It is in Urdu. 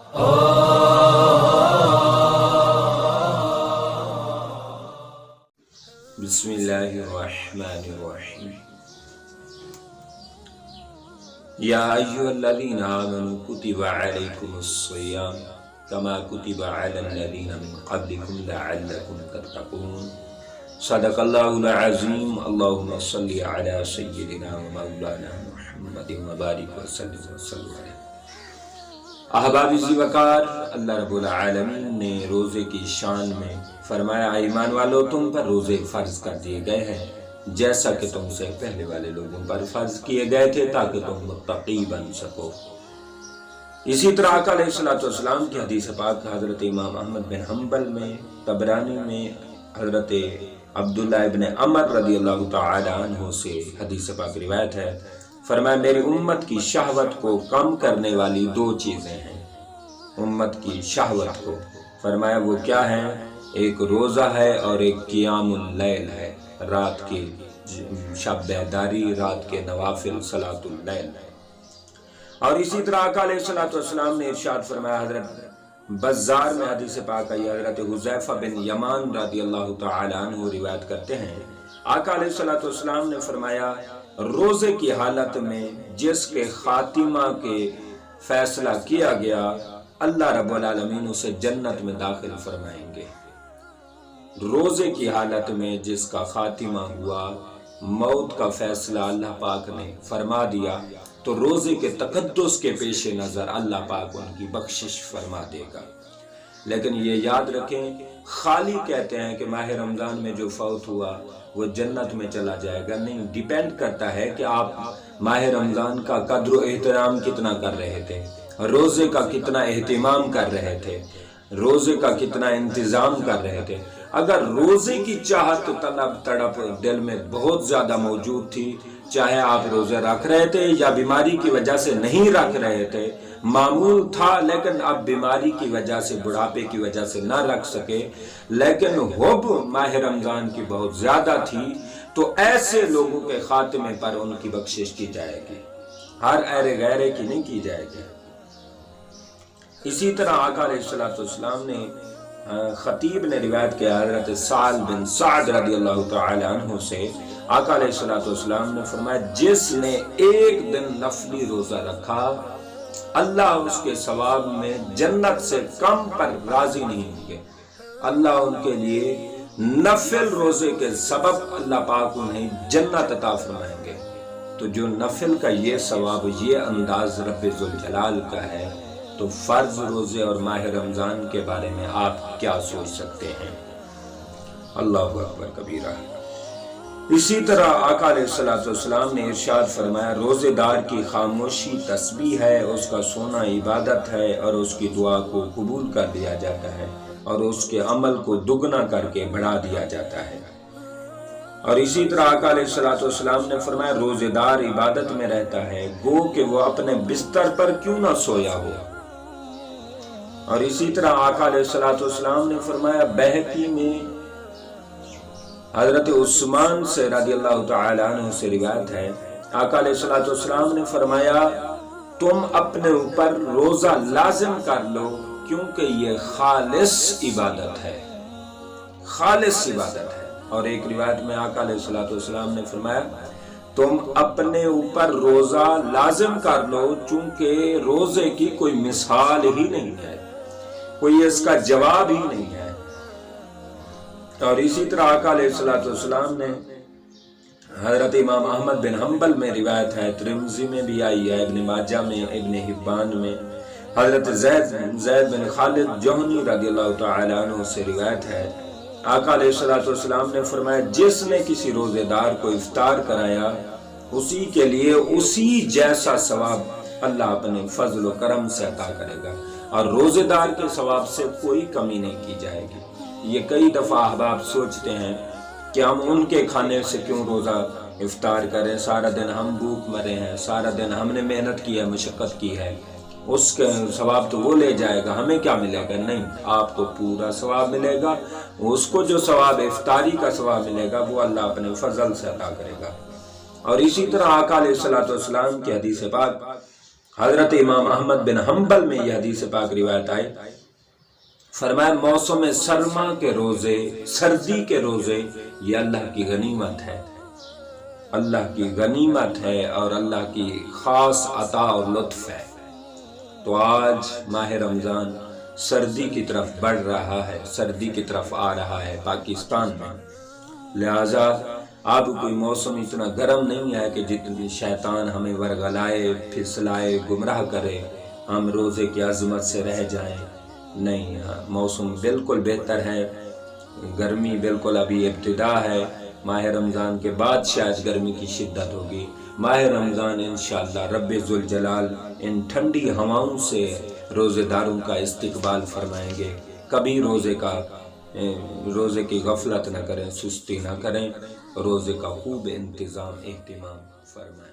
بسم اللہ الرحمن الرحیم یا ایھا الذین آمنوا کتب علیکم الصیام کما کتب علی الذین من قبلکم لعلکم تتقون صدق اللہ العظیم اللہم صلی علی سیدنا و مولانا محمد مبارک وسلم علیہ۔ احباب ذی وقار، اللہ رب العالمین نے روزے کی شان میں فرمایا ایمان والو تم پر روزے فرض کر دیے گئے ہیں جیسا کہ تم سے پہلے والے لوگوں پر فرض کیے گئے تھے تاکہ تم متقی بن سکو۔ اسی طرح آقا علیہ الصلوۃ والسلام کی حدیث پاک حضرت امام احمد بن حنبل میں، طبرانی میں حضرت عبداللہ ابن عمر رضی اللہ تعالی عنہ سے حدیث پاک روایت ہے، فرمایا میری امت کی شہوت کو کم کرنے والی دو چیزیں ہیں۔ امت کی شہوت کو فرمایا وہ کیا ہیں؟ ایک روزہ ہے اور ایک قیام اللیل ہے، رات کی شب بیداری، رات کے نوافل، صلاۃ اللیل ہے۔ اور اسی طرح آقا علیہ الصلوۃ والسلام نے ارشاد فرمایا، حضرت بزار میں حدیث پاک آئی، حضرت حذیفہ بن یمان رضی اللہ تعالی عنہ روایت کرتے ہیں، آقا علیہ الصلوۃ والسلام نے فرمایا روزے کی حالت میں جس کے خاتمہ کے فیصلہ کیا گیا اللہ رب العالمین اسے جنت میں داخل فرمائیں گے۔ روزے کی حالت میں جس کا خاتمہ ہوا، موت کا فیصلہ اللہ پاک نے فرما دیا تو روزے کے تقدس کے پیش نظر اللہ پاک ان کی بخشش فرما دے گا۔ لیکن یہ یاد رکھیں، خالی کہتے ہیں کہ ماہ رمضان میں جو فوت ہوا وہ جنت میں چلا جائے گا، نہیں، ڈیپینڈ کرتا ہے کہ آپ ماہ رمضان کا قدر و احترام کتنا کر رہے تھے، روزے کا کتنا اہتمام کر رہے تھے، روزے کا کتنا انتظام کر رہے تھے۔ اگر روزے کی چاہت طلب تڑپ دل میں بہت زیادہ موجود تھی، چاہے آپ روزے رکھ رہے تھے یا بیماری کی وجہ سے نہیں رکھ رہے تھے، معمول تھا لیکن اب بیماری کی وجہ سے، بڑھاپے کی وجہ سے نہ رکھ سکے، لیکن حب ماہ رمضان کی بہت زیادہ تھی، تو ایسے لوگوں کے خاتمے پر ان کی بخشش کی جائے گی، ہر ایرے غیرے کی نہیں کی جائے گی۔ اسی طرح آقا علیہ الصلوۃ والسلام نے خطیب نے روایت کیا حضرت سعد بن سعد رضی اللہ تعالی عنہ سے، آقا علیہ الصلوۃ والسلام نے فرمایا جس نے ایک دن نفلی روزہ رکھا اللہ اس کے ثواب میں جنت سے کم پر راضی نہیں ہوں گے، اللہ ان کے لیے نفل روزے کے سبب اللہ پاک انہیں جنت عطا فرمائیں گے۔ تو جو نفل کا یہ ثواب، یہ انداز رب ذوالجلال کا ہے، تو فرض روزے اور ماہ رمضان کے بارے میں آپ کیا سوچ سکتے ہیں؟ اللہ اکبر کبیرہ۔ اسی طرح آقا علیہ الصلوۃ والسلام نے ارشاد فرمایا روزے دار کی خاموشی تسبیح ہے، اس کا سونا عبادت ہے، اور اس کی دعا کو قبول کر لیا جاتا ہے اور اس کے عمل کو دگنا کر کے بڑھا دیا جاتا ہے۔ اور اسی طرح آقا علیہ الصلوۃ والسلام نے فرمایا روزے دار عبادت میں رہتا ہے گو کہ وہ اپنے بستر پر کیوں نہ سویا ہو۔ اور اسی طرح آقا علیہ الصلوۃ والسلام نے فرمایا بہقی میں حضرت عثمان سے رضی اللہ تعالی عنہ سے روایت ہے، آقا علیہ الصلوۃ والسلام نے فرمایا تم اپنے اوپر روزہ لازم کر لو کیونکہ یہ خالص عبادت ہے، خالص عبادت ہے۔ اور ایک روایت میں آقا علیہ الصلوۃ والسلام نے فرمایا تم اپنے اوپر روزہ لازم کر لو چونکہ روزے کی کوئی مثال ہی نہیں ہے، کوئی اس کا جواب ہی نہیں ہے۔ اور اسی طرح آقا علیہ الصلوۃ والسلام نے حضرت امام احمد بن حنبل میں روایت ہے، ترمذی میں بھی آئی ہے، ابن ماجہ میں، ابن حبان میں، حضرت زید بن خالد جوہنی رضی اللہ تعالی عنہ سے روایت ہے، آقا علیہ الصلوۃ والسلام نے فرمایا جس نے کسی روزے دار کو افطار کرایا اسی کے لیے اسی جیسا ثواب اللہ اپنے فضل و کرم سے عطا کرے گا، اور روزے دار کے ثواب سے کوئی کمی نہیں کی جائے گی۔ یہ کئی دفعہ احباب سوچتے ہیں کہ ہم ان کے کھانے سے کیوں روزہ افطار کریں، سارا دن ہم بھوک مرے ہیں، سارا دن ہم نے محنت کی ہے، مشقت کی ہے، اس کا ثواب تو وہ لے جائے گا، ہمیں کیا ملے گا؟ نہیں، آپ کو پورا ثواب ملے گا، اس کو جو ثواب افطاری کا ثواب ملے گا وہ اللہ اپنے فضل سے عطا کرے گا۔ اور اسی طرح آقا علیہ الصلوۃ والسلام کی حدیث پاک حضرت امام احمد بن حنبل میں یہ حدیث پاک روایت آئے، فرمایا موسم سرما کے روزے، سردی کے روزے یہ اللہ کی غنیمت ہے، اللہ کی غنیمت ہے اور اللہ کی خاص عطا اور لطف ہے۔ تو آج ماہ رمضان سردی کی طرف بڑھ رہا ہے، سردی کی طرف آ رہا ہے پاکستان میں، لہٰذا اب کوئی موسم اتنا گرم نہیں ہے کہ جتنی شیطان ہمیں ورگلائے، پھسلائے، گمراہ کرے، ہم روزے کی عظمت سے رہ جائیں۔ نہیں، موسم بالکل بہتر ہے، گرمی بالکل ابھی ابتدا ہے، ماہ رمضان کے بعد شاید گرمی کی شدت ہوگی۔ ماہ رمضان انشاءاللہ رب ذوالجلال ان ٹھنڈی ہواؤں سے روزے داروں کا استقبال فرمائیں گے۔ کبھی روزے کی غفلت نہ کریں، سستی نہ کریں، روزے کا خوب انتظام اہتمام فرمائیں۔